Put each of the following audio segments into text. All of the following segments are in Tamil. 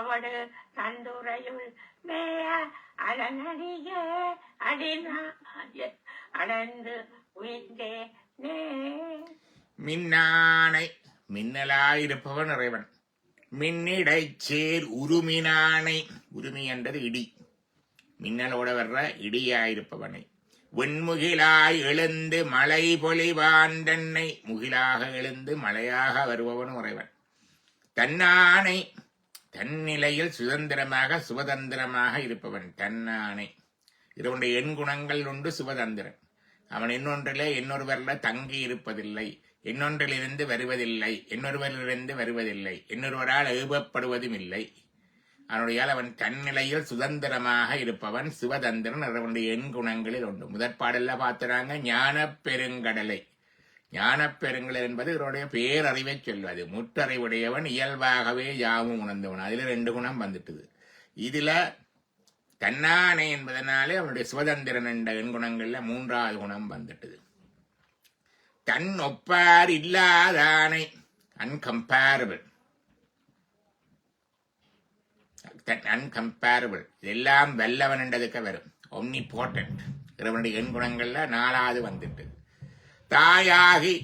ஆவடு தந்துரையுள் மேய அலனடிய அடிநாய அடர்ந்து உயிர்ந்தே நே. மின்னானை மின்னலாயிருப்பவன் இறைவன். மின்னிடை சேர் உருமினானை, உருமி என்றது இடி, மின்னலோட வர்ற இடியாயிருப்பவனை. வெண்முகிலாய் எழுந்து மழை பொழிவான் தன்னை, முகிலாக எழுந்து மழையாக வருபவன் இறைவன். தன்னானை தன்னிலையில் சுதந்திரமாக சுபதந்திரமாக இருப்பவன். தன்னானை இதனுடைய எண் குணங்கள் உண்டு. சுபதந்திரன் அவன் இன்னொன்றிலே இன்னொருவரில் தங்கி இருப்பதில்லை, இன்னொன்றிலிருந்து வருவதில்லை, இன்னொருவரிலிருந்து வருவதில்லை, இன்னொருவரால் ஏவப்படுவதும் இல்லை. அவனுடையால் அவன் தன்னிலையில் சுதந்திரமாக இருப்பவன் சிவதந்திரன். அவனுடைய எண் குணங்களில் உண்டு. முதற்பாடெல்லாம் பார்த்துறாங்க ஞான பெருங்கடலை. ஞான பெருங்கடல் என்பது இவருடைய பேரறிவை சொல்வது. முற்றறிவுடையவன், இயல்பாகவே யாவும் உணர்ந்தவன். அதுல 2 குணம் வந்துட்டுது. இதுல தன்னானை என்பதனாலே அவனுடைய சுதந்திரன் என்ற எண் குணங்கள்ல 3வது குணம் வந்துட்டுது. தன் ஒப்பார் இல்லாதானை, அன்கம்பேரபிள், அன்கம்பேரபிள், எல்லாம் வல்லவன் என்றதுக்கு வரும். ஒம்னிபோர்டன்ட் இவனுடைய எண் குணங்கள்ல 4வது வந்துட்டு. தாயாகி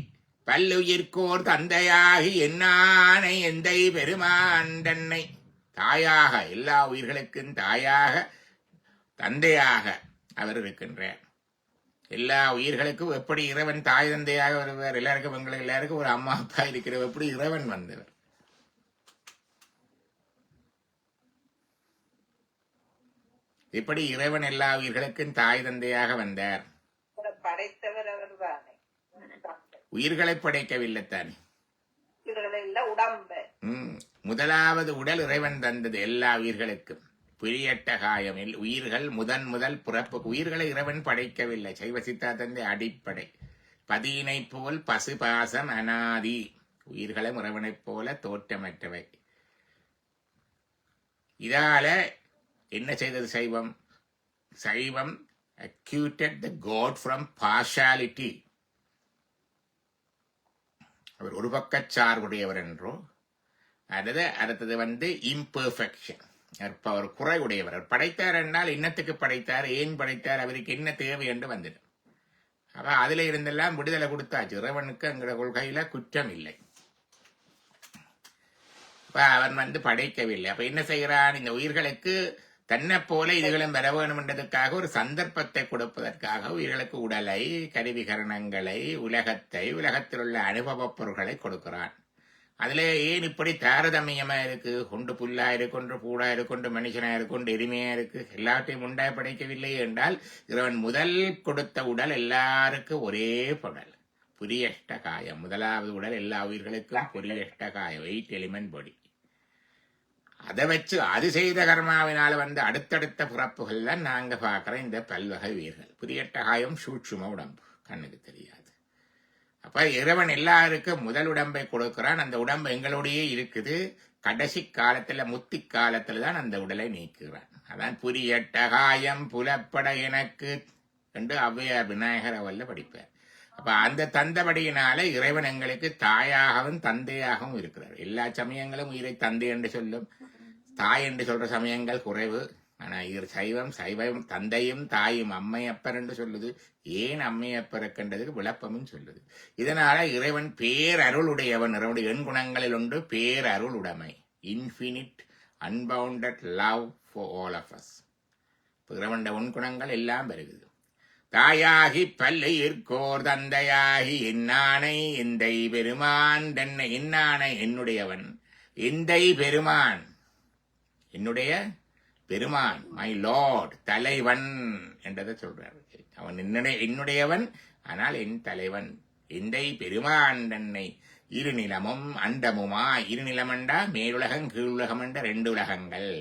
பல்லுயிர்கோர் தந்தையாகி என்னானை எந்தை பெருமான் தன்னை. தாயாக எல்லா உயிர்களுக்கும் தாயாக தந்தையாக அவர் இருக்கின்றார். எல்லா உயிர்களுக்கும் எப்படி இறைவன் தாய் தந்தையாக வருவார், எல்லாருக்கும் எங்களுக்கு எல்லாருக்கும் ஒரு அம்மா அப்பா இருக்கிறவர், எப்படி இறைவன் வந்தவர். இப்படி இறைவன் எல்லா உயிர்களுக்கும் தாய் தந்தையாக வந்தார். படைத்தவர் அவர் தானே, உயிர்களை படைக்கவில்லைத்தானே, உடம்பு. முதலாவது உடல் இறைவன் தந்தது எல்லா உயிர்களுக்கும். புரியட்ட காயம் உயிர்கள் முதல் பிறப்பு. உயிர்களை இறைவன் படைக்கவில்லை. சைவ சித்தாந்தத்தின் அடிப்படை. பதியினை போல் பசு பாசம் அனாதி. உயிர்களும் இறைவனைப் போல தோற்றமற்றவை. இதால என்ன செய்தது சைவம்? சைவம் acquitted the God from partiality. அவர் ஒரு பக்கச்சார்புடையவர் என்றோ, அடுத்தது இம்பர்ஃபெக்ஷன், அவர் குறைவுடையவர். அவர் படைத்தார் என்றால் இன்னத்துக்கு படைத்தார், ஏன் படைத்தார், அவருக்கு என்ன தேவை என்று வந்துடும். அப்ப அதுல இருந்தெல்லாம் விடுதலை கொடுத்தாச்சு. இறைவனுக்கு என்கிற கொள்கையில குற்றம் இல்லை. அப்ப அவன் படைக்கவில்லை. அப்ப என்ன செய்கிறான்? இந்த உயிர்களுக்கு தன்னை போல இதுகளும் வர வேணும் என்றதுக்காக ஒரு சந்தர்ப்பத்தை கொடுப்பதற்காக உயிர்களுக்கு உடலை, கருவிகரணங்களை, உலகத்தை, உலகத்தில் உள்ள அனுபவ பொருட்களை கொடுக்கிறான். அதுல ஏன் இப்படி தாரதமியமா இருக்கு? கொண்டு புல்லா இருக்கு, ஒன்று பூடா இருக்கு, ஒன்று மனுஷனா இருக்கு, ஒன்று எருமையா இருக்கு. எல்லாத்தையும் உண்டாய் படைக்கவில்லை என்றால் இறைவன் முதல் கொடுத்த உடல் எல்லாருக்கும் ஒரே உடல், புரியஷ்ட காயம். முதலாவது உடல் எல்லா உயிர்களுக்கும் புரியஷ்ட காயம், 8 எலிமெண்ட் பாடி. அதை வச்சு அது செய்த கர்மாவினால அடுத்தடுத்த பிறப்புகள்ல நாங்க பாக்குற இந்த பல்வகை உயிர்கள். புரியட்ட காயம் சூட்சும உடம்பு, கண்ணுக்கு தெரியாது. அப்ப இறைவன் எல்லாருக்கும் முதல் உடம்பை கொடுக்கிறான். அந்த உடம்பு எங்களோடையே இருக்குது. கடைசி காலத்துல, முத்தி காலத்துல தான் அந்த உடலை நீக்குகிறான். அதான் புரியட்ட காயம் புலப்பட எனக்கு என்று ஔவையார் விநாயகர் அவல்ல படிப்பார். அப்ப அந்த தந்தபடியினால இறைவன் எங்களுக்கு தாயாகவும் தந்தையாகவும் இருக்கிறார். எல்லா சமயங்களும் உயிரை தந்தை என்று சொல்லும், தாய் என்று சொல்ற சமயங்கள் குறைவு. ஆனா சைவம் தந்தையும் தாயும் அம்மையப்பர் என்று சொல்லுது. ஏன் அம்மையப்பர் இருக்கின்றதுக்கு விளப்பமும் சொல்லுது. இதனால இறைவன் பேரருளுடையவன். இறைவனுடைய எண் குணங்களில் ஒன்று பேரருள் உடைமை, infinite unbounded love for all of us. இறைவனுடைய எண் குணங்கள் எல்லாம் வருகிறது. தாயாகி பல்லுயிர்கோர் தந்தையாகி என்னானை எந்தை பெருமான் தன்னை. என்னானை என்னுடையவன், எந்தை பெருமான் என்னுடைய பெருமான், மை லார்ட், தலைவன் என்றதை சொல்றார். அவன் என்னுடையவன், ஆனால் என் தலைவன். எந்தை பெருமான் தன்னை இருநிலமும் அண்டமுமாய். இருநிலம் என்றா மேலுலகம் கீழுலகம் என்ற 2 உலகங்கள்.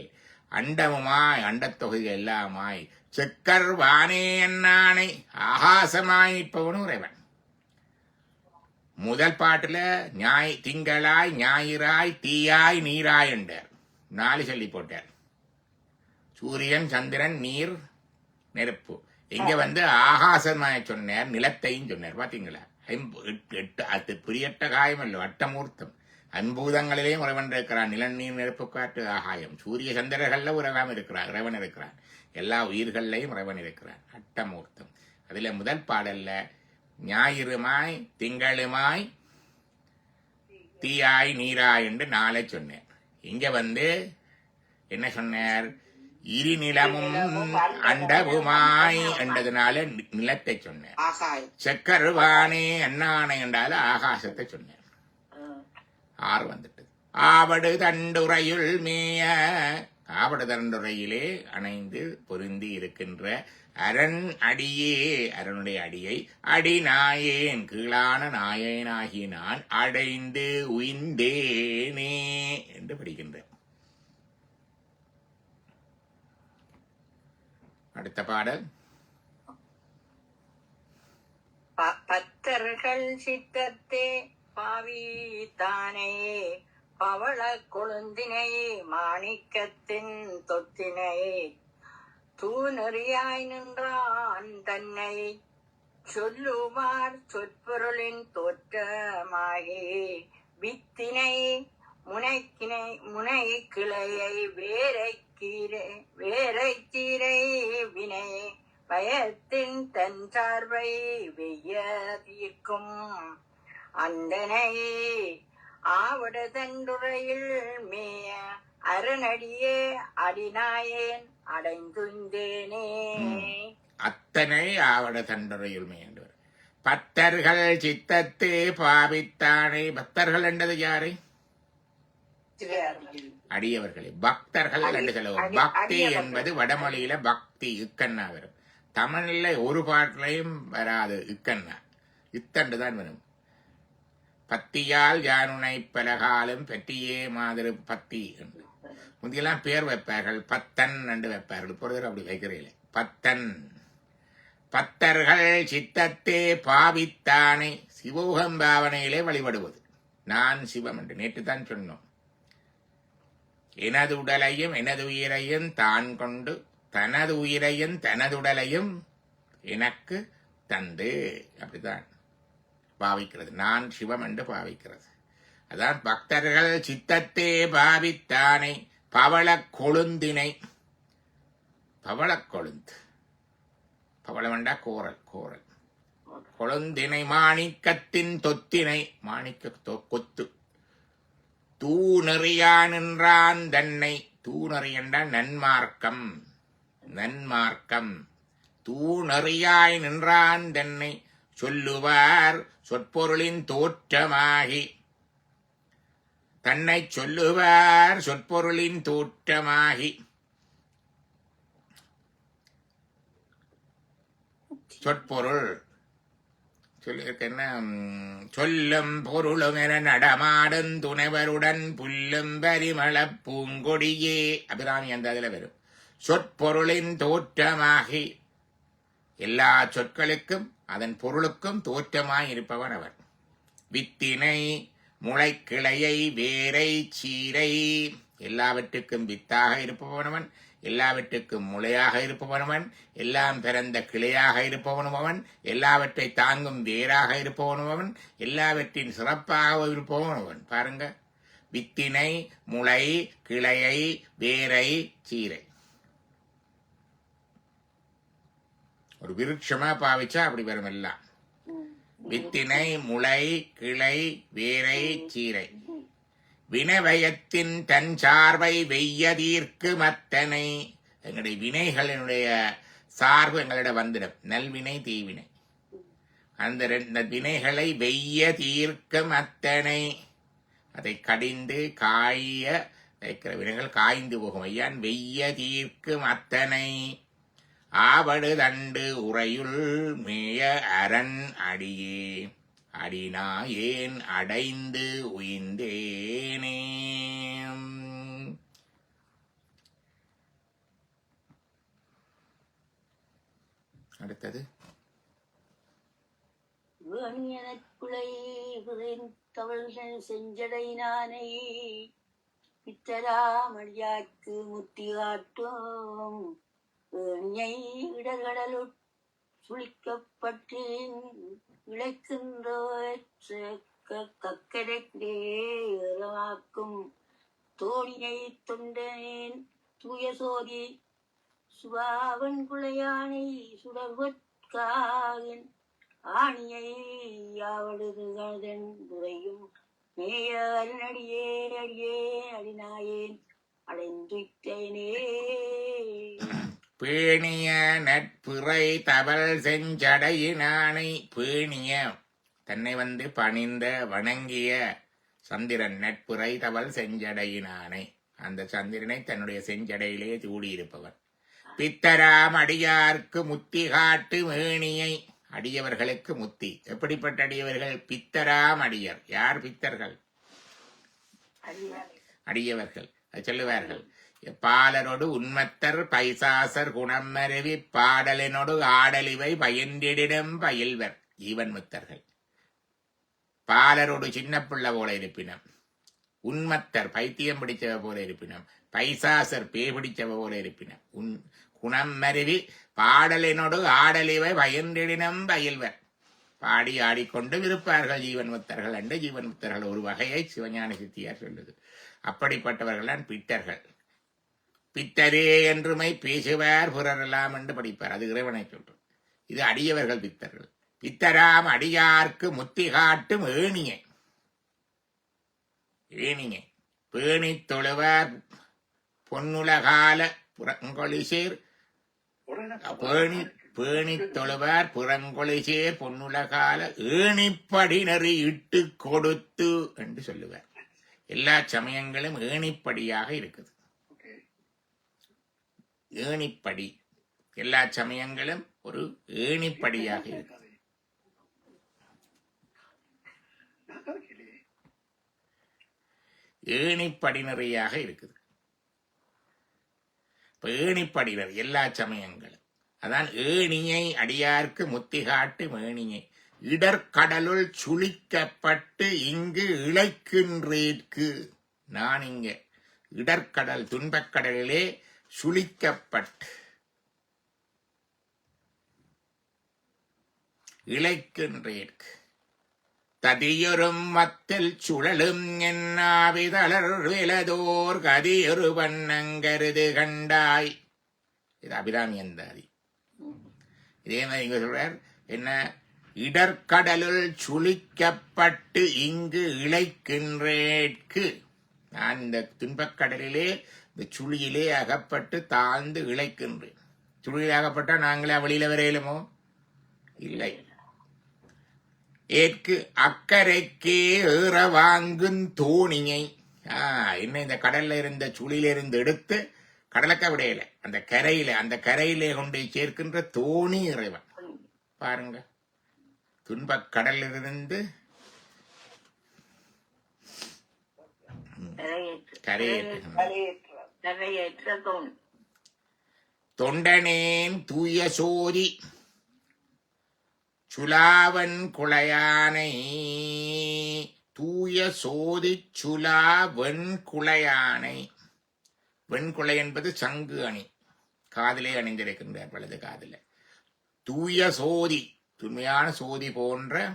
அண்டமுமாய் அண்டத்தொகுதி எல்லாமாய். செக்கர் வானே என்னானை ஆகாசமாய் நிற்பவனும் இறைவன். முதல் பாட்டுல திங்களாய் ஞாயிறாய் தீயாய் நீராய் என்றார். 4 சொல்லி போட்டார். சூரியன், சந்திரன், நீர், நெருப்பு. இங்க ஆகாசமாய் சொன்னார், நிலத்தையும் சொன்னார். பாத்தீங்களா? 8 புரியட்ட காயம் அல்ல, அட்டமூர்த்தம். அன்பூதங்களிலேயும் இறைவன் இருக்கிறான். நிலநீர் நெருப்பு காற்று ஆகாயம் சூரிய சந்திரர்கள்ல உலகம் இருக்கிறார், இறைவன் இருக்கிறான். எல்லா உயிர்கள்லையும் இறைவன் இருக்கிறான். அட்டமூர்த்தம். அதுல முதல் பாடல்ல ஞாயிறுமாய் திங்களுமாய் தீயாய் நீராய் என்று நாளை சொன்னேன். இங்க என்ன சொன்னார்? இருநிலமும் அண்டவுமாய் என்றதுனால நிலத்தை சொன்னார். செக்கருவானே அண்ணானை என்றால ஆகாசத்தை சொன்னார். 6 வந்துட்டு. ஆவடு தண்டுரையுள் மேய, ஆவடு தண்டுரையிலே அணைந்து பொருந்தி இருக்கின்ற அரண் அடியே, அரனுடைய அடியை அடிநாயேன் கீழான நாயேனாகி நான் அடைந்து உய்ந்தேனே என்று படிக்கின்றேன். அடுத்த பாடல் பத்தர்கள் சித்தத்தே பாவித்தானே பவள கொழுந்தினை மாணிக்கத்தின் தொத்தினை தூணறியாய் நின்றான் தன்னை சொல்லுவார் சொற்பொருளின் தோற்றமாகி வித்தினை முனை கிளையை வேரை கீரை வினை பயத்தின் தன் சார்பை வெய்ய தீர்க்கும் அந்தனை ஆவட தண்டுரையில் மேய அரணடியே அடிநாயேன் அடைந்துந்தேனே. அத்தனை ஆவட தண்டுரையில் மேயவர் பத்தர்கள் சித்தத்து பாவித்தானே. பக்தர்கள் என்றது யாரை? அடியவர்களே. பக்தர்கள் என்று சொல்லுவோம். பக்தி என்பது வடமொழியில பக்தி இக்கண்ணா வரும். தமிழ்ல ஒரு பாட்டிலையும் வராது இக்கண்ணா, இத்தண்டு தான் வரும். பத்தியால் யானுனை பலகாலம் பெற்றியே மாதிரி பத்தி என்று முந்தியெல்லாம் பேர் வைப்பார்கள். பத்தன் என்று வைப்பார்கள். பொறுத்தர் அப்படி வைக்கிறீங்களே. பத்தன். பத்தர்கள் சித்தத்தே பாவித்தானை. சிவோகம் பாவனையிலே வழிபடுவது. நான் சிவம் என்று நேற்று தான் சொன்னோம். எனது உடலையும் எனது உயிரையும் தான் கொண்டு தனது உயிரையும் தனது உடலையும் எனக்கு தந்து அப்படித்தான் பாவிக்கிறது. நான் சிவம் என்று பாவிக்கிறது. அதான் பக்தர்கள் சித்தத்தே பாவித்தானை பவள கொழுந்தினை. பவள கொழுந்து, பவளமண்டா கோரல், கோரல். கொழுந்தினை மாணிக்கத்தின் தொத்தினை, மாணிக்க கொத்து. தூணறியா நின்றான் தன்னை. தூணறி என்றால் நன்மார்க்கம், நன்மார்க்கம். தூணறியாய் நின்றான் தன்னை சொல்லுவார் சொற்பொருளின் தோற்றமாகி. தன்னை சொல்லுவார் சொற்பொருளின் தோற்றமாகி. சொற்பொருள் என்ன? சொல்லும் பொருளும் என நடமாடும் துணைவருடன் புல்லும் பரிமள பூங்கொடியே. அபிராமி அந்த அதுல வரும். சொற்பொருளின் தோற்றமாகி. எல்லா சொற்களுக்கும் அதன் பொருளுக்கும் தோற்றமாய் இருப்பவன் அவன். வித்தினை முளைக்கிளையை வேரை சீரை. எல்லாவற்றுக்கும் வித்தாக இருப்பவனவன், எல்லாவற்றுக்கும் முளையாக இருப்பவனவன், எல்லாம் பிறந்த கிளையாக இருப்பவனுமவன், எல்லாவற்றை தாங்கும் வேராக இருப்பவனுமவன், எல்லாவற்றின் சிறப்பாக இருப்பவனுமவன். பாருங்க, வித்தினை முளை கிளையை வேரை சீரை. ஒரு விருட்சமா பாவிச்சா அப்படி வரும் எல்லாம். வித்தினை முளை கிளை வேரை சீரை. வினவயத்தின் தன் சார்பை வெய்யதீர்க்கு மத்தனை. எங்களுடைய வினைகளினுடைய சார்பு எங்களிடம் வந்துடும். நல்வினை தீவினை. அந்த வினைகளை வெய்ய தீர்க்கும் அத்தனை. அதை கடிந்து காய வைக்கிற வினைகள் காய்ந்து போகும். ஐயான் வெய்ய தீர்க்கும் அத்தனை. ஆவடு தண்டு உரையுள் மேய அரண் அடியே அடினா ஏன் அடைந்து உய்ந்தேனே. அடுத்தது வேணியனக்குலை தவள்கள் செஞ்சடை நானை பித்தராமழியாக்கு முத்தி காட்டும் வேணியை இடர்கடலுட் சுழிக்கப்பட்டு இழைக்கின்ற கக்கரைக்கே ஏறவாக்கும் தோணியை தொண்டனேன் தூய சோதி சுபாவன் குளையானை சுடர்வற்காகன் ஆணியை யாவடுதுகதன் துறையும் மேய அருணடியே அடியே அடிநாயேன் அடைந்துட்டேனே. பேணிய நட்புரை தவள் செஞ்சடையினானை பேணிய தன்னை பணிந்த வணங்கிய சந்திரன் நட்புரை தவள் செஞ்சடையினானை அந்த சந்திரனை தன்னுடைய செஞ்சடையிலே சூடியிருப்பவன். பித்தராம் அடியார்க்கு முத்தி காட்டு மேனியை அடியவர்களுக்கு முத்தி. எப்படிப்பட்ட அடியவர்கள்? பித்தராம் அடியர். யார் பித்தர்கள்? அடியவர்கள். அது சொல்லுவார்கள், பாலரோடு உண்மத்தர் பைசாசர் குணம் மருவி பாடலினோடு ஆடலிவை பயின்றிடம் பயில்வர் ஜீவன் முத்தர்கள். பாலரோடு சின்ன பிள்ளை போல இருப்பினம், உண்மத்தர் பைத்தியம் பிடிச்சவ போல இருப்பினம், பைசாசர் பே பிடிச்சவ போல இருப்பினம், குணம் மருவி பாடலினோடு ஆடலிவை பயின்றிடம் பயில்வர். பாடி ஆடிக்கொண்டும் இருப்பார்கள் ஜீவன் முத்தர்கள் என்று ஜீவன் முத்தர்கள் ஒரு வகையை சிவஞான சித்தியார் சொல்லுது. அப்படிப்பட்டவர்கள் பித்தர்கள். பித்தரே என்றுமை பேசுவார் புறரெல்லாம் என்று படிப்பார். அது இறைவனை சொல்றோம். இது அடியவர்கள் பித்தர்கள். பித்தராம் அடியார்க்கு முத்தி காட்டும் ஏணியை ஏணியை பேணி தொழுவார் பொன்னுலகால புறங்கொழிசேர் பேணி தொழுவார் புறங்கொழிசேர் பொன்னுலகால ஏணிப்படி நெறி இட்டு கொடுத்து என்று சொல்லுவார். எல்லா சமயங்களும் ஏணிப்படியாக இருக்குது. ஏணிப்படி எல்லா சமயங்களும் ஒரு ஏணிப்படியாக இருக்குது. ஏணிப்படினறையாக இருக்குது. இப்ப ஏணிப்படினர் எல்லா சமயங்களும். அதான் ஏணியை அடியார்க்கு முத்தி காட்டு மேணியை இடர்கடலுள் சுழிக்கப்பட்டு இங்கு இழைக்கின்றேற்கு. நான் இங்க இடர்கடல் துன்பக்கடலிலே சுழிக்கப்பட்டு இழைக்கின்றேற்கு. ததியொரும் மத்தில் சுழலும் என்னாவிதளர் விலதோர் கதியொரு வண்ணங்கருது கண்டாய். இது அபிராமி அந்தாதி. இதே மாதிரி இங்க சொல்றார் என்ன, இடர்கடலுள் சுழிக்கப்பட்டு இங்கு இழைக்கின்றேற்கு. நான் இந்த துன்பக்கடலிலே இந்த சுழியிலே அகப்பட்டு தாழ்ந்து இழைக்கின்றேன். சுழியில் அகப்பட்டா நாங்களே வெளியில வரையிலுமோ? இல்லை. ஏற்கு அக்கறைக்கே ஏற வாங்கும் தோணியை. என்ன, இந்த கடல்ல இருந்த சுழியிலிருந்து எடுத்து கடலுக்க விடையில அந்த கரையிலே கொண்டு சேர்க்கின்ற தோணி இறைவன். பாருங்க, துன்பக் கடலிலிருந்து தொண்டனேன் தூய சோதி சுலாவன் குளையானை. தூய சோதி சுலாவன் குளையானை. வெண்குளை என்பது சங்கு அணி, காதிலே அணிந்திருக்கின்றார் வலது காதில. தூய சோதி, துண்மையான சோதி போன்ற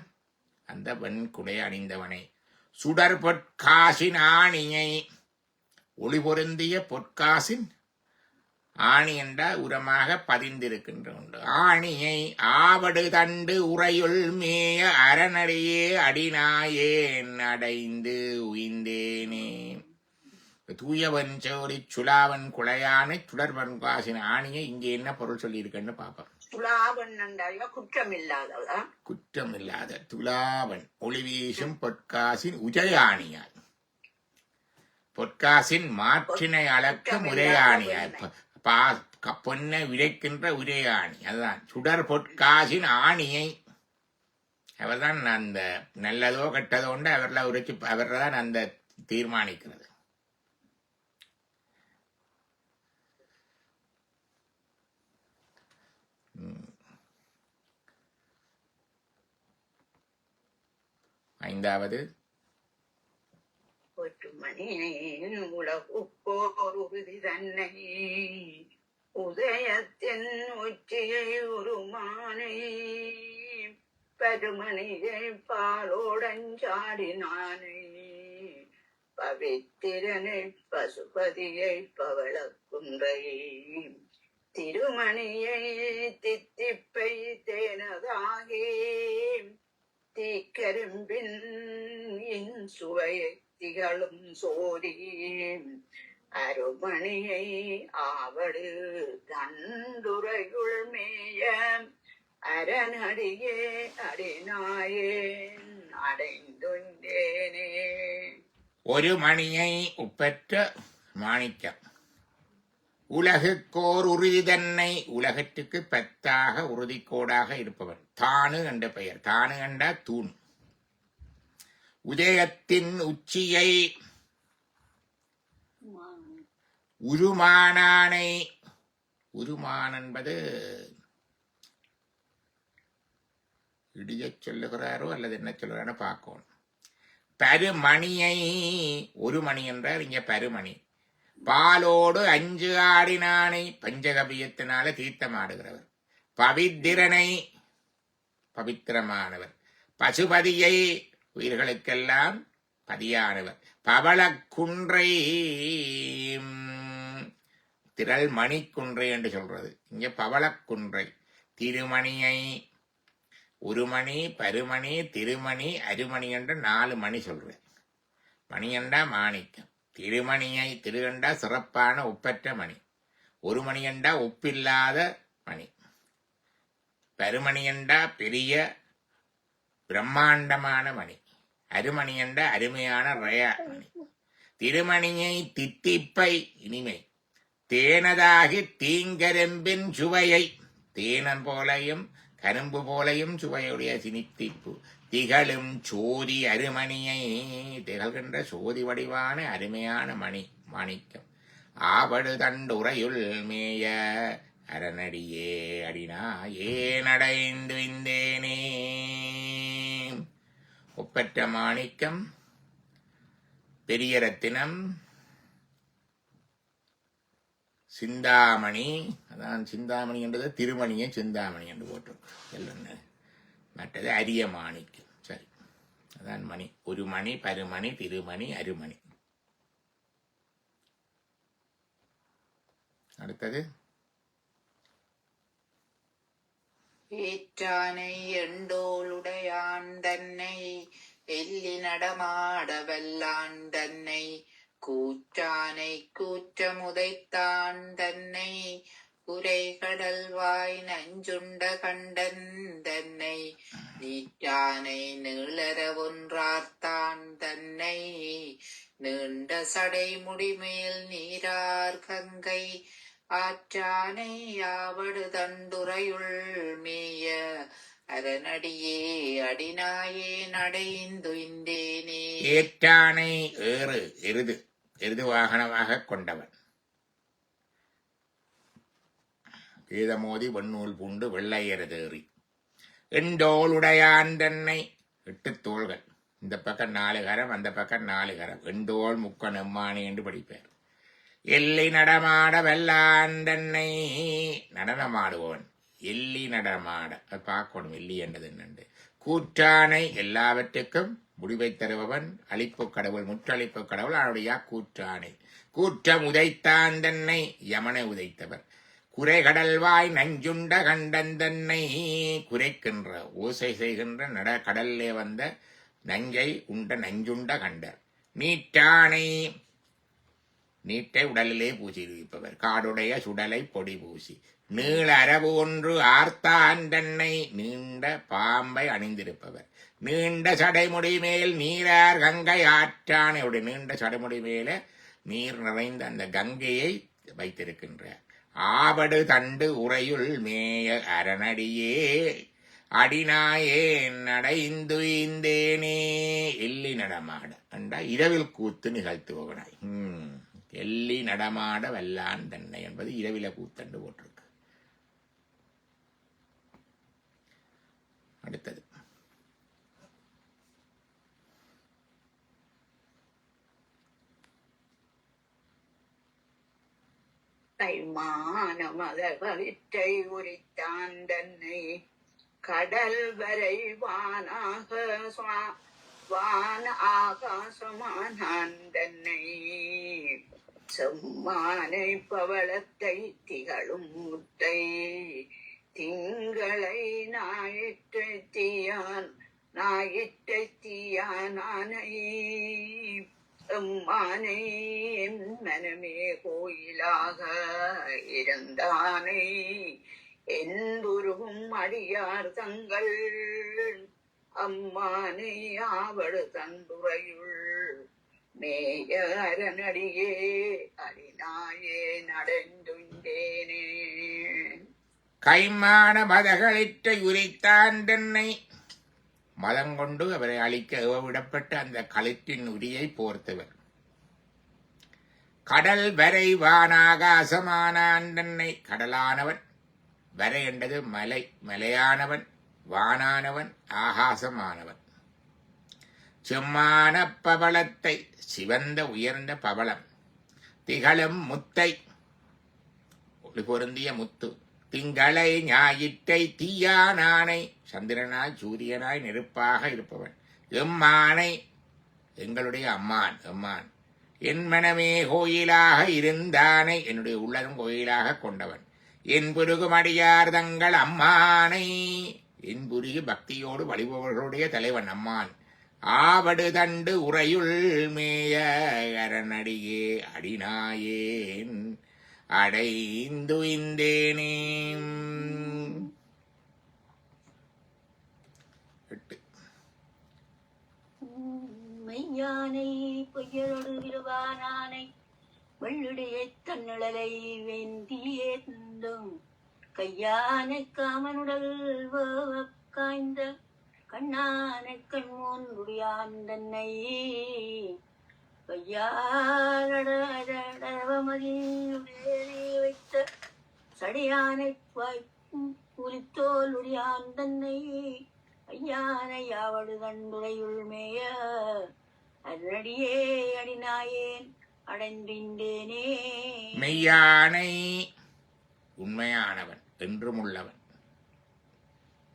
அந்த வெண்குடை அணிந்தவனை. சுடர் பொற்காசின் ஆணியை, ஒளி பொருந்திய பொற்காசின் ஆணி என்றால் உரமாக பதிந்திருக்கின்ற உண்டு. ஆணியை ஆவடு தண்டு உரையுள் மேய அரணடியே அடிநாயேன் அடைந்து உயிந்தேனே. தூயவன் சோடி சுலாவன் குளையானை சுடர் பொற்காசின் ஆணியை இங்கே என்ன பொருள் சொல்லி இருக்குன்னு பாப்போம். துலாவன் குற்றம் இல்லாததா? குற்றம் இல்லாத துலாவன் ஒளி வீசும் பொற்காசின் உஜயாணியாய், பொற்காசின் மாற்றினை அளக்கும் உரையாணியாய், பொன்னை விளைக்கின்ற உரையாணி. அதுதான் சுடர் பொற்காசின் ஆணியை. அவர்தான் அந்த நல்லதோ கெட்டதோ உண்டு அவர்ல உரைச்சு அவர்தான் அந்த தீர்மானிக்கிறது. ஐந்தாவது உலகுப்போர் உறுதி தன்னை உதயத்தின் உச்சியை உருமானை பருமணியை பாலோடஞ்சாடினானே பவித்திரனை பசுபதியை பவளக்குன்றை திருமணியை தித்திப்பை தேனதாகி தீக்கரும்பின் சுவையை திகழும் சோதி அருமணியை ஆவடு தண்டுரையுள் மேய அரணடியே அடிநாயேன் அடைந்துண்டேனே. ஒரு மணியை ஒப்பற்ற மாணிக்கம். உலகுக்கோர் உறுதி தன்னை, உலகத்துக்கு பத்தாக உறுதிக்கோடாக இருப்பவன். தானு என்ற பெயர். தானு என்ற தூண். உதயத்தின் உச்சியை உருமானானை. உருமான் என்பது இடியச் சொல்லுகிறாரோ அல்லது என்ன சொல்லுகிறாரோ பார்க்கணும். பருமணியை, ஒரு மணி என்றால் இங்க பருமணி. பாலோடு 5 ஆடினானை, பஞ்சகபியத்தினால தீர்த்தமாடுகிறவர். பவித்திரனை, பவித்திரமானவர். பசுபதியை, உயிர்களுக்கெல்லாம் பதியானவர். பவளக்குன்றை, திரள் மணிக்குன்றை என்று சொல்றது. இங்க பவளக்குன்றை. திருமணியை, ஒரு மணி, பருமணி, திருமணி, அருமணி என்ற 4 மணி சொல்றேன். மணி என்றா மாணிக்கம். திருமணியை, திரு என்றா சிறப்பான ஒப்பற்ற மணி. ஒரு மணி என்றா ஒப்பில்லாத மணி. பருமணி என்றா பெரிய பிரம்மாண்டமான மணி. அருமணி என்றா அருமையான ரய மணி. திருமணியை தித்திப்பை, இனிமை. தேனதாகி தீங்கரும்பின் சுவையை, தேனம் போலையும் கரும்பு போலையும் சுவையுடைய சினித்திப்பு. திகழும் சோதி அருமணியை, திகழ்கின்ற சோதி வடிவான அருமையான மணி, மாணிக்கம். ஆவடு தண்டுரையுள் மேய அரணடியே அடினா ஏனடைந்து விந்தேனே. ஒப்பற்ற மாணிக்கம், பெரிய ரத்தினம், சிந்தாமணி. அதான் சிந்தாமணி என்றது திருமணியை சிந்தாமணி என்று போட்டிருக்கோம். மற்றது அரிய மாணிக்கம். சரி, அதான் மணி. ஒரு மணி, பருமணி, திருமணி, அருமணி. அடுத்தது ஏற்றானை எண்டோளுடையான் தன்னை எல்லி நடமாட வல்லான் தன்னை கூற்றானை கூற்றமுதைத்தான் தன்னை குரைகடல்வாய் நஞ்சுண்ட கண்டன் தன்னை நீற்றானை நீளர ஒன்றார்த்தான் தன்னை நீண்ட சடை முடிமேல் நீரார் கங்கை ஆற்றானை ஆவடு தண்டுரையுள் மேய அரணடியே அடிநாயே நடைந்துந்தேனே. ஏற்றானை, ஏறு, எருது, எருது வாகனமாக கொண்டவன். வேதமோதி வெண்ணூல் பூண்டு வெள்ளையரதேறி. எண்டோளுடையான் தன்னை, 8 தோள்கள். இந்த பக்கம் 4 கரம், அந்த பக்கம் 4 கரம். எண்டோள் முக்கன் எம்மானி என்று படிப்பார். எல்லி நடமாட வெல்லான் தன்னை, நடனமாடுபவன். எல்லி நடமாட, அது பார்க்கணும் எல்லி என்றது என்னண்டு. கூற்றானை, எல்லாவற்றுக்கும் முடிவை தருபவன். அழிப்பு கடவுள், முற்றளிப்பு கடவுள். அவனுடைய கூற்றானை. கூற்றம் உதைத்தான் தன்னை, யமனை உதைத்தவர். குரைகடல்வாய் நஞ்சுண்ட கண்டன் தன்னை, குரைக்கின்ற ஓசை செய்கின்ற கடல்லே வந்த நஞ்சை உண்ட நஞ்சுண்ட கண்டர். நீட்டானை, நீட்டை உடலிலே பூசி இருப்பவர். காடுடைய சுடலை பொடி பூசி. நீள அரவு ஒன்று ஆர்த்தான் தன்னை, நீண்ட பாம்பை அணிந்திருப்பவர். நீண்ட சடைமுடி மேல் நீரார் கங்கை ஆற்றானை, நீண்ட சடைமுடி மேல நீர் நிறைந்த அந்த கங்கையை வைத்திருக்கின்றார். ஆவடு தண்டு உரையுள் மேய அரணடியே அடிநாயே நடைந்துந்தேனே. எல்லி நடமாட என்றா இரவில் கூத்து நிகழ்த்துபவனாய். எல்லி நடமாட வல்லான் தன்னை என்பது இரவில கூத்தண்டு போட்டிருக்கு. அடுத்தது தைமான மலர்களிற்றை உரித்தான் தன்னை கடல் வரை வான ஆகாசமானான் தன்னை செம்மானை பவளத்தை திகழும் முத்தை திங்களை ஞாயிற்றை தீயானானை எம்மானை என் மனமே கோயிலாக இருந்தானை என்புருவும் அடியார் தங்கள் அம்மானை ஆவடு தந்துரையுள் மேய அரணடியே அடிநாயே நடந்துண்டேனே. கைமான மதகளிட்ட உரித்தான் தன்னை மதம் கொண்டு அவரை அழிக்க விடப்பட்ட அந்த களிற்றின் உரியை போர்த்தவர். கடல் வரை வானாகாசமானான் தன்னை கடலானவன், வரை என்றது மலை, மலையானவன், வானானவன், ஆகாசமானவன். செம்மான பவளத்தை சிவந்த உயர்ந்த பவளம், திகழும் முத்தை ஒளி பொருந்திய முத்து, திங்களை ஞாயிற்றை தீயானானை சந்திரனாய் சூரியனாய் நெருப்பாக இருப்பவன், எம்மானை எங்களுடைய அம்மான், எம்மான் என் மனமே கோயிலாக இருந்தானை என்னுடைய உள்ளதும் கோயிலாக கொண்டவன், என் புருகும் அடியார் தங்கள் அம்மானை என் புருகி பக்தியோடு வழிபவர்களுடைய தலைவன் அம்மான், ஆவடு தண்டு உறையுள் மேய அரணடியே அடிநாயேன் அடைந்துயிந்தேனே. மெய்யானை பொய்யலோடு விருவானானை வெள்ளுடைய தன்னிழலை வெந்தியேந்தும் கையானை காமனுடல் காய்ந்த கண்ணானை கண்மூன் முடியான் தன்னை கையாளமதியுடைய வைத்த சடியானை குறித்தோல் உடையான் தன்னை ஐயானை யாவடு கண்டுரையுள் மேய அருளடியே அடிநாயேன் அடைந்தின்றேனே. மெய்யானை உண்மையானவன் என்றும் உள்ளவன்.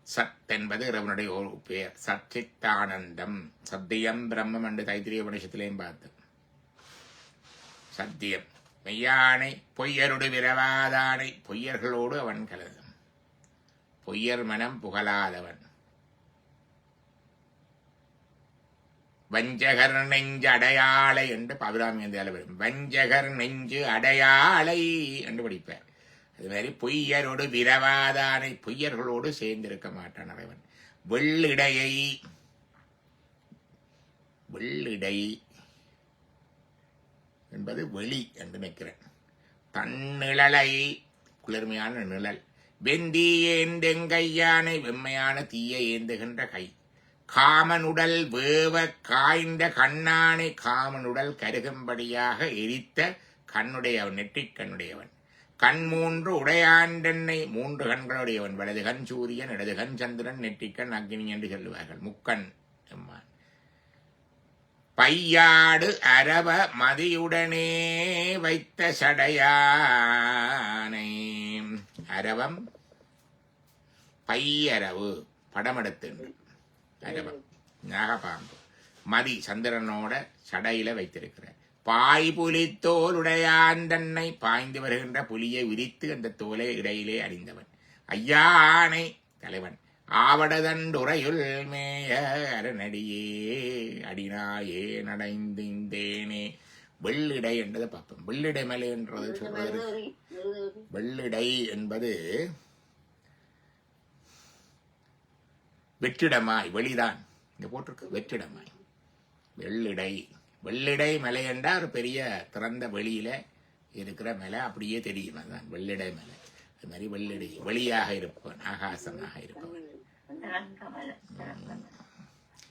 சத் என்பது இறைவனுடைய ஒரு பெயர். சச்சித்தானந்தம், சத்தியம் பிரம்மம் என்று தைத்திரிய உபநிஷத்திலையும் பார்த்தோம். சத்தியம் மெய்யானை பொய்யருடு விரவாதானை பொய்யர்களோடு அவன் கலதும், பொய்யர் மனம் புகழாதவன். வஞ்சகர் நெஞ்சு அடையாளை என்று பபிராமியந்தால வரும். வஞ்சகர் நெஞ்சு அடையாளை என்று படிப்பார். அது மாதிரி பொய்யரோடு விரவாதானை பொய்யர்களோடு சேர்ந்திருக்க மாட்டான் இறைவன். வெள்ளிடையை என்பது வெளி என்று நினைக்கிறேன். தன்னிழலை குளிர்மையான நிழல். வெந்தி ஏந்தெங்கையானை வெம்மையான தீயை ஏந்துகின்ற கை. காமனுடல் வேவ காய்ந்த கண்ணானை காமனுடல் கருகும்படியாக எரித்த கண்ணுடையவன், நெற்றிக் கண்ணுடையவன். கண் மூன்று உடையாண்டென்னை மூன்று கண்களுடையவன். வலது கண் சூரியன், இடது கண் சந்திரன், நெற்றிக்கண் அக்னி என்று சொல்லுவார்கள். முக்கண் எம்மான். பையாடு அரவ மதியுடனே வைத்த சடையானை. அரவம் பையரவு படமெடுத்து அரவம் நாகபாம்பு. மதி சந்திரனோட சடையில வைத்திருக்கிற. பாய் புலித்தோலுடையான் தன்னை பாய்ந்து வருகின்ற புலியை விரித்து அந்த தோலை இடையிலே அறிந்தவன். ஐயானை தலைவன். ஆவடதண்டுரையுள் மேய அரணடியே அடிநாயே நடைந்தேனே. வெள்ளிடை என்றதை பார்ப்போம். வெள்ளிடை மலை என்றது சொல்றது. வெள்ளிடை என்பது வெற்றிடமாய், வெளிதான் இங்க போட்டிருக்கு. வெற்றிடமாய் வெள்ளிடை. வெள்ளிடை மலை என்றால் ஒரு பெரிய திறந்த வெளியில இருக்கிற மலை அப்படியே தெரியும். அதுதான் வெள்ளிடை மலை. அது மாதிரி வெள்ளிடை வெளியாக இருப்பவன், ஆகாசமாக இருப்பவன்.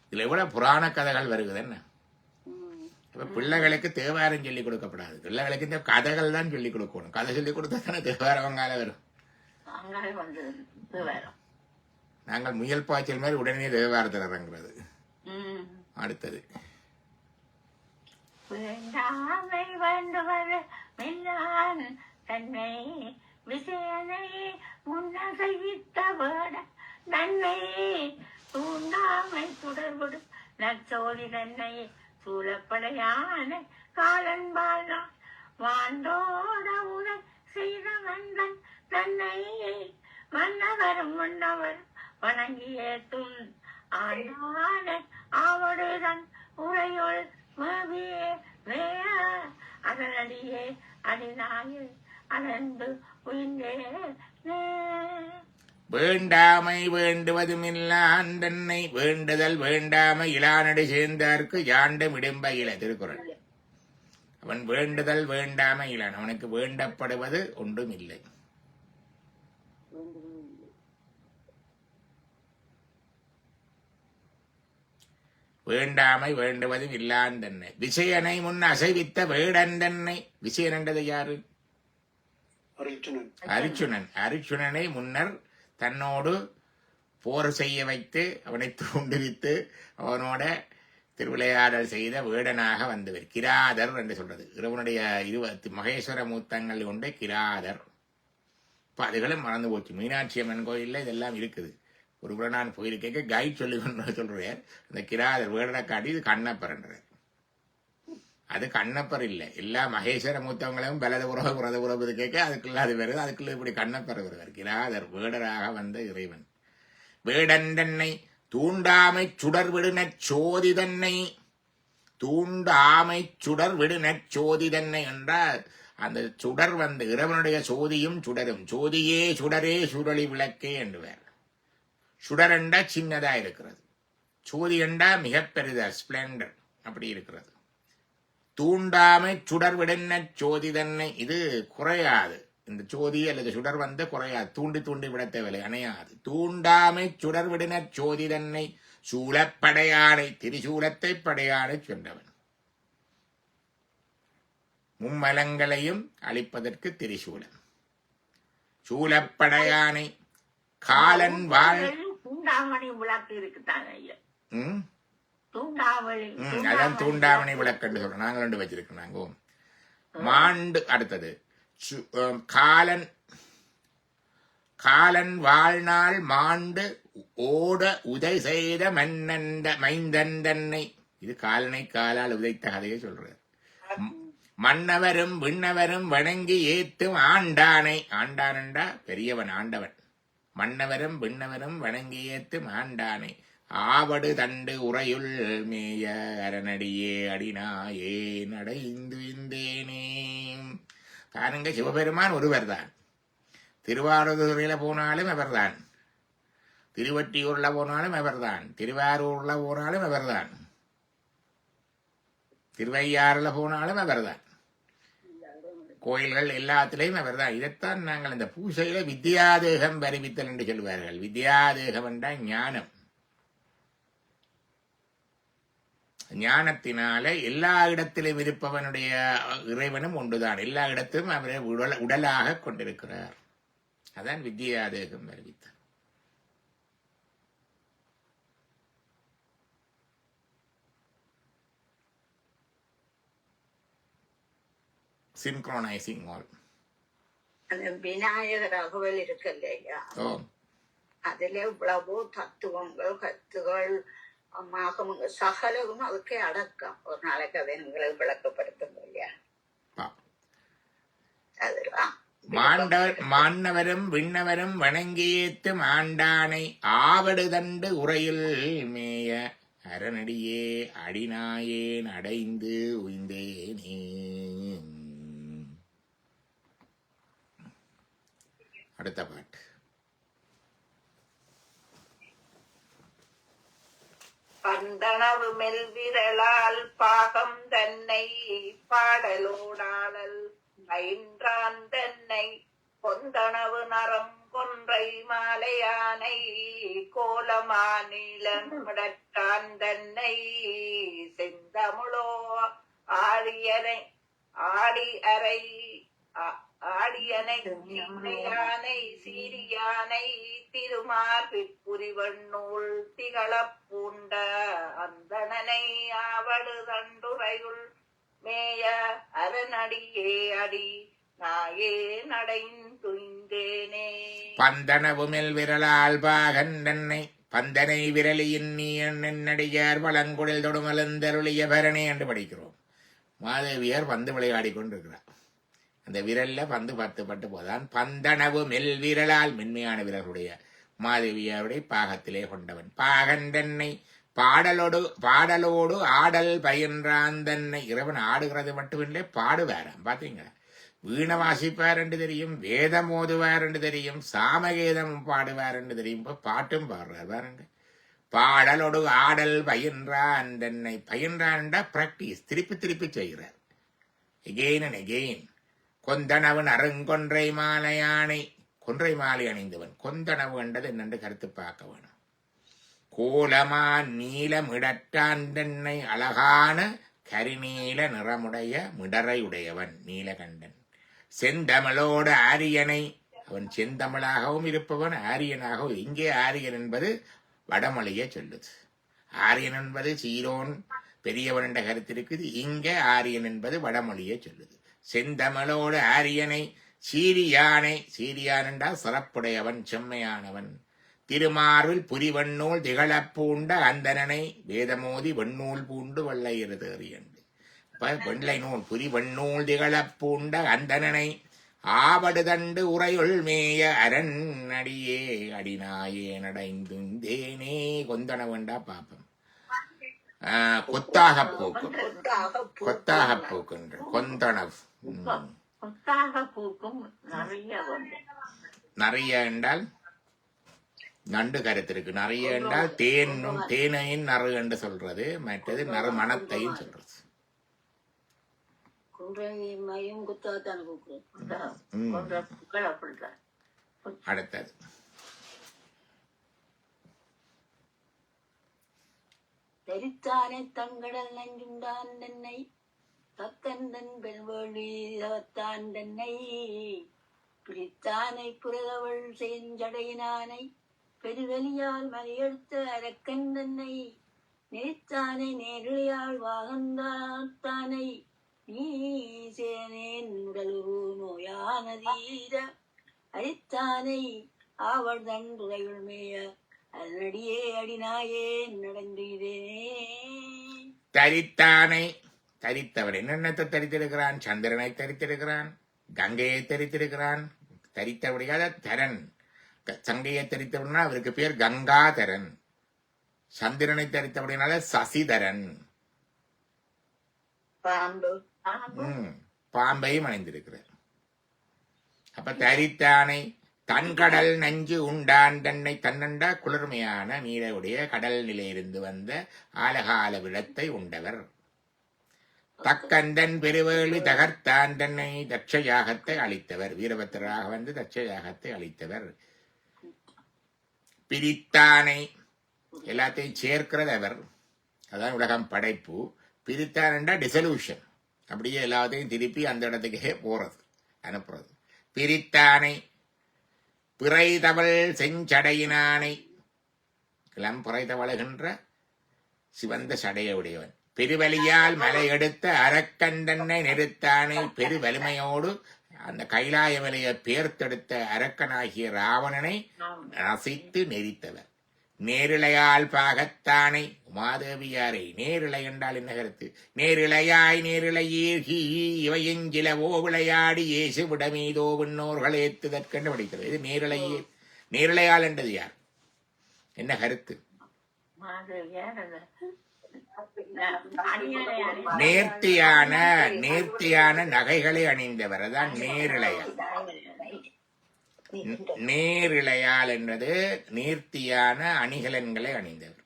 இதுல எவ்வளவு புராண கதைகள் வருகிறது என்ன. இப்ப பிள்ளைகளுக்கு தேவாரம் சொல்லிக் கொடுக்கப்படாது. பிள்ளைகளுக்கு இந்த கதைகள் தான் சொல்லிக் கொடுக்கணும். கதை சொல்லிக் கொடுத்தா தானே தேவாரம் அங்கால வரும். நாங்கள் முயல் பாய்ச்சல் மாதிரி உடனே தேவாரத்தில் இறங்குறது. அடுத்தது தன்னை விசேனை முன்னசைத்த வேட நன்னை தூண்டாமை தொடர்படும் நற்சோதி தன்னை சூழப்படையான காலன் வாழ்நாள் வாண்டோட உரை செய்த மன்னன் தன்னை மன்னவரும் மன்னவரும் வணங்கி ஏற்றும் ஆண்டான ஆவடுதன் உரையுள் மேவியே மேய அதனடியே அடிநாயே அனந்து உயிர்ந்தே வேண்டாமை வேண்டுவதுமில்லான் தன்னை வேண்டுதல் வேண்டாமை இளானடி சேர்ந்தார்க்கு யாண்டும் இடும்பையில திருக்குறள். அவன் வேண்டுதல் வேண்டாமை இலான், அவனுக்கு வேண்டப்படுவது ஒன்றும் இல்லை. வேண்டாமை வேண்டுவதும் இல்லான் தன்னை விசயனை முன் அசைவித்த வேடன் தன்னை. விசயன் என்றது யாரு? அரிச்சுனன். அரிச்சுனனை முன்னர் தன்னோடு போர் செய்ய வைத்து அவனை தூண்டுவித்து அவனோட திருவிளையாடல் செய்த வேடனாக வந்தவர் கிராதர் என்று சொல்றது. இறைவனுடைய 20 மகேஸ்வர மூத்தங்கள் கொண்டு கிராதர். இப்ப அதுகளும் மறந்து போச்சு. மீனாட்சி அம்மன் கோயில்ல இதெல்லாம் இருக்குது. ஒரு முறை நான் போயிருக்கேன், கைட் சொல்லி சொல்றார், அந்த கிராதர் வேடனை காட்டி இது கண்ணப்பர் என்றார். அது கண்ணப்பர் இல்லை, எல்லா மகேஸ்வர மூத்தவங்களும் பலத உறவு புறத உறவு கேட்க அதுக்குள்ள அது வருது. அதுக்குள்ள இப்படி கண்ணப்பர் வருவார். கிராதர் வேடராக வந்த இறைவன். வேடன் தன்னை தூண்டாமை சுடர் விடுநற் சோதி தன்னை. தூண்டாமை சுடர் விடுநற் சோதி தன்னை என்றால் அந்த சுடர் வந்து இறைவனுடைய சோதியும் சுடரும். சோதியே சுடரே சுடலி விளக்கே என்றுவார். சுடர் என்றா சின்னதா இருக்கிறது, சோதி என்றா மிக பெரிதா ஸ்பிளண்டர் அப்படி இருக்கிறது. தூண்டாமை சுடர் விடுன சோதி தன்னை. இது குறையாது, இந்த சோதி அல்லது சுடர் வந்து குறையாது, தூண்டி தூண்டி விட தேவையில்லை, அணையாது. தூண்டாமை சுடர் விடுன சோதி தன்னை சூழப்படையானை. திரிசூலத்தை படையானை சொன்னவன். மும்மலங்களையும் அழிப்பதற்கு திரிசூலம். சூழப்படையானை காலன் வாழ். தூண்டாமணி விளக்கு இருக்குதாங்க ஐயா. அதான் தூண்டாமணி விளக்குன்னு சொல்றோம். நாங்க 2 வச்சிருக்கோம். நாங்க மாண்டு. அடுத்தது காலன். காலன் வாழ்நாள் மாண்டு ஓட உதை செய்த மன்னந்த மைந்தன் தன்னை. இது காலனை காலால் உதைத்த கதையை சொல்றார். மன்னவரும் விண்ணவரும் வணங்கி ஏத்தும் ஆண்டானை. ஆண்டானண்டா பெரியவன், ஆண்டவன். மன்னவரும் விண்ணவரும் வணங்கி ஏத்தும் ஆண்டானை. ஆவடு தண்டு உரையுள் மேய அரணடியே அடினாயே நடைந்து இந்தேனே. பாருங்க, சிவபெருமான் ஒருவர் தான். திருவாரூரில் போனாலும் அவர்தான், திருவொற்றியூர்ல போனாலும் அவர்தான், திருவாரூர்ல போனாலும் அவர்தான், திருவையாறுல போனாலும் அவர்தான், கோயில்கள் எல்லாத்திலையும் அவர்தான். இதைத்தான் நாங்கள் இந்த பூசையில வித்யாதேகம் வருவித்தல் என்று சொல்வார்கள். வித்யாதேகம் என்றால் ஞானம். ஞானத்தினால எல்லா இடத்திலும் இருப்பவனுடைய இறைவனும் ஒன்றுதான். எல்லா இடத்திலும் அவரை உடலாக கொண்டிருக்கிறார். அதான் வித்யாதேகம் வருவித்தார். சின்க்ரோனைசிங் ஆல். விநாயகர் அகவல் இருக்கு இல்லையா, அதுல இவ்வளவோ தத்துவங்கள் கத்துகள் மாகமுங்க சகலவும் அதுக்கே அடக்கம். ஒரு நாளைக்கு அதை எங்களுக்கு விளக்கப்படுத்தும் இல்லையா. மாண்டவரும் விண்ணவரும் வணங்கியேத்தும் ஆண்டானை ஆவடு தண்டு உரையில் மேய அரணடியே அடிநாயேன் அடைந்து உய்ந்தேனே. அடுத்த பாட்டு. பந்தனவு மெல்விரலால் பாகம் தன்னை பாடலோடாளல் பயின்றான் தன்னை கொந்தனவு நரம் கொன்றை மாலையானை கோலமானிலமிடற்றான் தன்னை செந்தமிழோ ஆடியனை ஆடி அறை ஆடியனை யானை சீரியானை திருமார்பிற்புரிவண்ணூல் திகழப் பூண்ட அந்தணனை ஆவடு தண்டுரையுள் மேய அரணடியே அடி நாயே நடைந்துய்ந்தேனே. பந்தனவுமில் விரலால் பாகன் தன்னை பந்தனை விரலியின் நீ நடிகார் வளங்குடில் தொடுமலந்தருளிய பரணி என்று படிக்கிறோம். மாதேவியார் பந்து விளையாடி கொண்டிருக்கிறார். அந்த விரல்ல பந்து பட்டு போதான். பந்தனவு மெல் விரலால் மென்மையான விரலுடைய மாதேவியாருடைய பாகத்திலே கொண்டவன் பாகன் தன்னை பாடலோடு ஆடல் பயின்றான் தன்னை. இறைவன் ஆடுகிறது மட்டுமில்லை பாடுவாராம். பாத்தீங்களா? வீண வாசிப்பார் என்று தெரியும், வேதம் ஓதுவார் என்று தெரியும், சாமகேதம் பாடுவார் என்று தெரியும். இப்ப பாட்டும் பாடுறார் பாருங்க. பாடலோடு ஆடல் பயின்றான் தன்னை. பயின்றான்டா பிராக்டிஸ், திருப்பி செய்கிறார். Again and again. கொந்தனவன் அருங்கொன்றை மாலையானை. கொன்றை மாலை அணிந்தவன். கொந்தனவு என்றது என்னென்று கருத்து பார்க்க வேணும். கோலமா நீலம் இடற்றான் தன்னை. அழகான கரிநீல நிறமுடைய மிடரை உடையவன் நீலகண்டன். செந்தமிழோடு ஆரியனை. அவன் செந்தமிழாகவும் இருப்பவன், ஆரியனாகவும். இங்கே ஆரியன் என்பது வடமொழியை சொல்லுது. ஆரியன் என்பது சீரோன் பெரியவன் என்ற கருத்து இருக்குது. இங்க ஆரியன் என்பது வடமொழியை சொல்லுது. செந்தமிழோடு ஆரியனை. சீரியானை. சீரியான் என்றால் சிறப்புடையவன், செம்மையானவன். திருமார்பில் புரிவண்ணூல் திகழப்பூண்ட அந்தனனை. வேதமோதி வெண்ணூல் பூண்டு வெள்ளையிரு தேறியண்டு. வெள்ளை நூல் புரிவண்ணூல் திகழப்பூண்ட அந்தனனை. ஆவடுதண்டு உரையுள் மேய அரண் அடியே அடிநாயே நடைந்துந்தேனே. கொந்தன வேண்டா பாப்பம். கொத்தாக பூக்கும். கொத்தாக பூக்குன்ற கொந்தனவ். கொத்தாக பூக்கும் நிறைய என்றால் நண்டு கருத்து இருக்கு. நிறைய என்றால் தேனையின் நறு என்று சொல்றது. மற்றது நறு மணத்தையும் சொல்றது. அடுத்தது தரித்தானே தங்கடல் நஞ்சுண்டான் தன்னை. தக்கந்தன் பெருவழி தவத்தான் தன்னை. பிரித்தானை புரதவள் செஞ்சடையினானை. பெருவெளியால் மலையெடுத்த அரக்கன் தன்னை. நேர்த்தானை நேரிழையால் வாகந்தானை. நீசேனேன் உடலுரு நோயானதீர. அரித்தானை ஆவல் தண்டுரையுள் மேய அதனடியே அடிநாயே நடந்தீரேனே. தரித்தானை. தரித்தவன் என்னென்னத்தை தரித்திருக்கிறான்? சந்திரனை தரித்திருக்கிறான், கங்கையை தரித்திருக்கிறான். தரித்தபடியாத தரன். சங்கையை தரித்தவனா அவருக்கு பேர் கங்காதரன். சந்திரனை தரித்தபடினால சசிதரன். பாம்பையும் அணிந்திருக்கிறார். அப்ப தரித்தானை. தன்கடல் நஞ்சு உண்டான் தன்னை. தன்னண்டா குளிர்மையான நீரையுடைய கடல் நிலையிலிருந்து வந்த ஆலகால விடத்தை உண்டவர். தக்கந்தன் பெருவேளி தகர்த்தான் தன்னை. தட்சயாகத்தை அளித்தவர். வீரபத்திராக வந்து தட்சயாகத்தை அளித்தவர். பிரித்தானை. எல்லாத்தையும் சேர்க்கிறது அவர். அதான் உலகம் படைப்பு. பிரித்தான் என்றா டிசல்யூஷன். அப்படியே எல்லாத்தையும் திருப்பி அந்த இடத்துக்கே போறது, அனுப்புறது. பிரித்தானை. பிறைதவள் செஞ்சடையினானை. இளம் பிறைதவளுகின்ற சிவந்த சடைய உடையவன். பெருவலியால் மலை எடுத்த அரக்கண்டனை நெருத்தானை. பெரு வலிமையோடு அந்த கைலாய மலையை பேர்த்தெடுத்த அரக்கனாகிய ராவணனை நசித்து நெறித்தவர். நேரிழையால் பாகத்தானை. உமாதேவியாரை. நேரிழை என்றால் என்ன கருத்து? நேரிழையாய் நேரிழையீர்கி இவையெஞ்சிலவோ விளையாடி ஏசு விடமீதோ விண்ணோர்கள் ஏத்துதற்கென்று படிக்கிறது. இது நேரிழையே. நேரிழையால் என்றது யார்? என்ன கருத்து? நேர்த்தியான நகைகளை அணிந்தவர். அதான் நேரிழையால். நேரிழையால் என்பது நேர்த்தியான அணிகலன்களை அணிந்தவர்.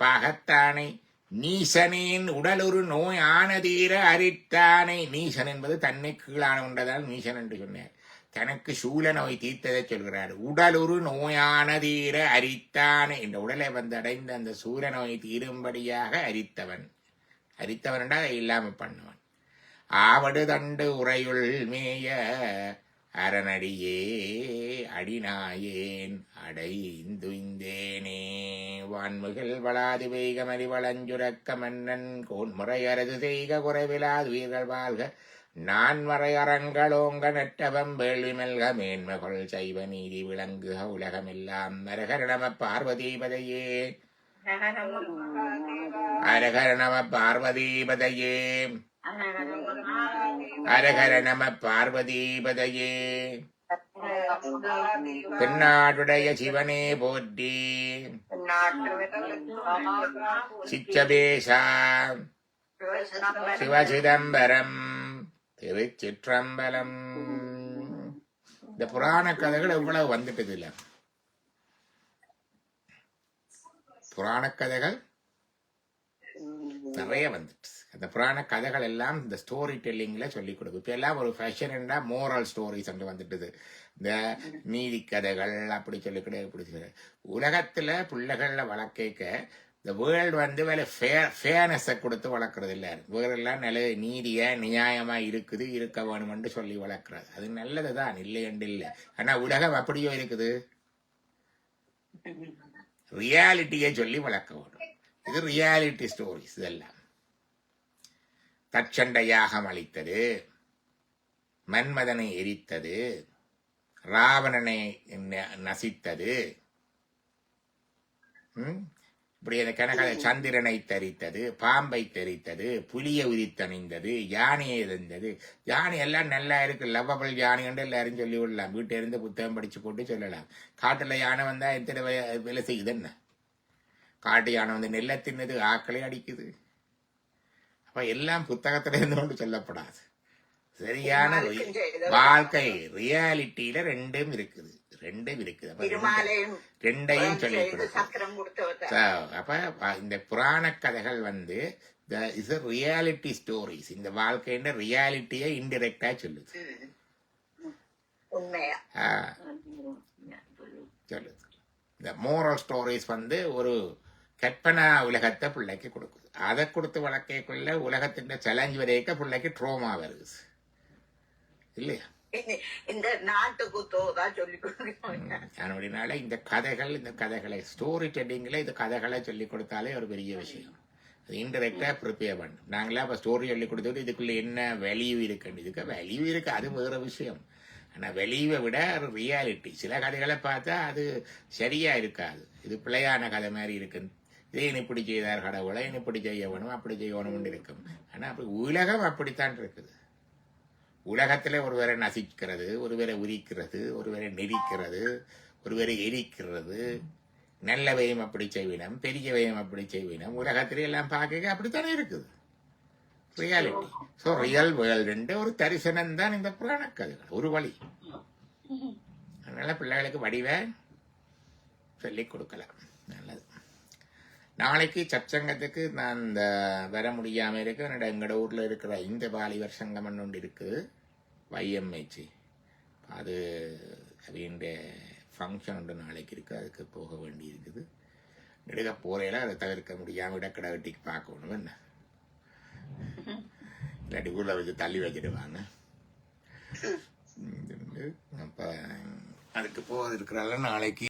பாகத்தானை. நீசனின் உடலொரு நோய் ஆனதீர அரித்தானை. நீசன் என்பது தன்னை கீழான கொண்டதால் நீசன் என்று சொன்னார். தனக்கு சூல நோய் தீர்த்ததை சொல்கிறார். உடலொரு நோயான தீர அரித்தானை. இந்த உடலை வந்து அடைந்த அந்த சூல நோய் தீரும்படியாக அரித்தவன். அரித்தவன் என்றால் அதை இல்லாம பண்ணுவன். ஆவடு தண்டு உரையுள் மேய அரணடியே அடிநாயேன் அடைந்துந்தேனே. வான்முகில் வளாது வெய்கமறி வளஞ்சுரக்க மன்னன் கோன்முறை அரது செய்க குறைவிலாது உயிர்கள் வாழ்க நான் வரையறங்களோங்க நெட்டவம் வேள்வி மெல்க மேன்மகள் சைவ நீதி விளங்குக உலகமெல்லாம் அரகர நம பார்வதீபதையே அரகர நம பார்வதீபதையே அரகர நம பார்வதீபதையே தென்னாடுடைய சிவனே போற்றி சிச்சபேஷா சிவசிதம்பரம் திருச்சிற்றம்பலம். இந்த புராண கதைகள் எவ்வளவு வந்துட்டது இல்ல, புராண கதைகள் நிறைய வந்துட்டு. அந்த புராண கதைகள் எல்லாம் இந்த ஸ்டோரி டெல்லிங்ல சொல்லிக் கொடுக்கும். இப்ப எல்லாம் ஒரு ஃபேஷன் மோரல் ஸ்டோரிஸ் என்று வந்துட்டுது. இந்த நீதி கதைகள் அப்படி சொல்லிக்கிட்டே இப்படி உலகத்துல பிள்ளைகள்ல வளர்க்க இந்த வேர்ல்டு வந்து வேலை ஃபேர்னஸை கொடுத்து வளர்க்கறது இல்லை. வேறெல்லாம் நல்ல நீதியா நியாயமா இருக்குது, இருக்க வேணும்னு சொல்லி வளர்க்கறது அது நல்லதுதான், இல்லை என்று இல்லை. ஆனா உலகம் அப்படியோ இருக்குது, ரியாலிட்டியை சொல்லி வளர்க்க வேணும். இது ரியாலிட்டி ஸ்டோரிஸ். இதெல்லாம் தச்சண்ட யாகம் அளித்தது, மன்மதனை எரித்தது, ராவணனை நசித்தது, இப்படி அந்த கனக சந்திரனை தரித்தது, பாம்பை தெரித்தது, புலியை உரித்தணிந்தது, யானையை எரிந்தது. யானை எல்லாம் நல்லா இருக்கு, லவ்வபிள் யானை என்று எல்லாரும் சொல்லி விடலாம். வீட்டை இருந்து புத்தகம் படிச்சு போட்டு சொல்லலாம். காட்டுல யானை வந்தா எத்தனை வேலை செய்யுது என்ன? காட்டு யானை வந்து நெல்லை தின்னது, ஆக்களை அடிக்குது. அப்ப எல்லாம் புத்தகத்துல இருந்து கொண்டு சொல்லப்படாது. சரியான வாழ்க்கை ரியாலிட்டியில ரெண்டும் இருக்குது, ரெண்டையும் சொல்லி கொடுக்கும். அப்ப இந்த புராண கதைகள் வந்து ரியாலிட்டி ஸ்டோரிஸ், இந்த வாழ்க்கைன்ற ரியாலிட்டியை இன்டிரெக்டா சொல்லுது, சொல்லுது. இந்த மோரல் ஸ்டோரிஸ் வந்து ஒரு கற்பனா உலகத்தை பிள்ளைக்கு கொடுக்குது. அதை கொடுத்து வளர்க்கக்குள்ள உலகத்தின் சேலஞ்ச் வரைக்க பிள்ளைக்கு ட்ரோமா வருது இல்லையா? இந்த நாட்டுக்குத்தோதான் சொல்லிக் கொடுக்கனால இந்த கதைகளை ஸ்டோரி டெல்லிங்ல இந்த கதைகளை சொல்லி கொடுத்தாலே ஒரு பெரிய விஷயம். அது இன்டெரக்டா ப்ரிப்பேர் பண்ணும். நாங்களே அப்ப ஸ்டோரி சொல்லி கொடுத்துட்டு இதுக்குள்ள என்ன வேல்யூ இருக்குன்னு, இதுக்கு வேல்யூ இருக்கு, அது வேற விஷயம். ஆனா வெளியை விட ரியாலிட்டி சில கதைகளை பார்த்தா அது சரியா இருக்காது, இது பிழையான கதை மாதிரி இருக்கு, இதே இப்படி செய்தார் கடவுளை, இப்படி செய்யணும் அப்படி செய்யணும்னு இருக்கும். ஆனா அப்படி உலகம் அப்படித்தான் இருக்குது. உலகத்துல ஒருவரை நசிக்கிறது, ஒருவரை உரிக்கிறது, ஒருவரை நெரிக்கிறது, ஒருவரை எரிக்கிறது, நல்லவையும் அப்படி செய்வினம், பெரியவையும் அப்படி செய்வினம். உலகத்திலே எல்லாம் பார்க்க அப்படித்தானே இருக்குது ரியாலிட்டி. ஸோ ரியல் வேர்ல்டு ஒரு தரிசனம் தான் இந்த புராண கதைகள், ஒரு வழி. அதனால பிள்ளைகளுக்கு வடிவை சொல்லிக் கொடுக்கலாம், நல்லது. நாளைக்கு சச்சங்கத்துக்கு நான் இந்த வர முடியாம இருக்கு. எங்களோட ஊர்ல இருக்கிற இந்த வாலிபர் சங்கம் ஒன்று இருக்குது, YMH. அது அப்படின்ற ஃபங்க்ஷன் ஒன்று நாளைக்கு இருக்கு, அதுக்கு போக வேண்டி இருக்குது. நெடுக போறையில அதை தவிர்க்க முடியாம இடக்கடை வெட்டிக்கு பார்க்கணும் என்ன, இல்லாட்டி ஊர்ல வச்சு தள்ளி வச்சிடுவாங்க. அப்ப அதுக்கு போக இருக்கிறால நாளைக்கு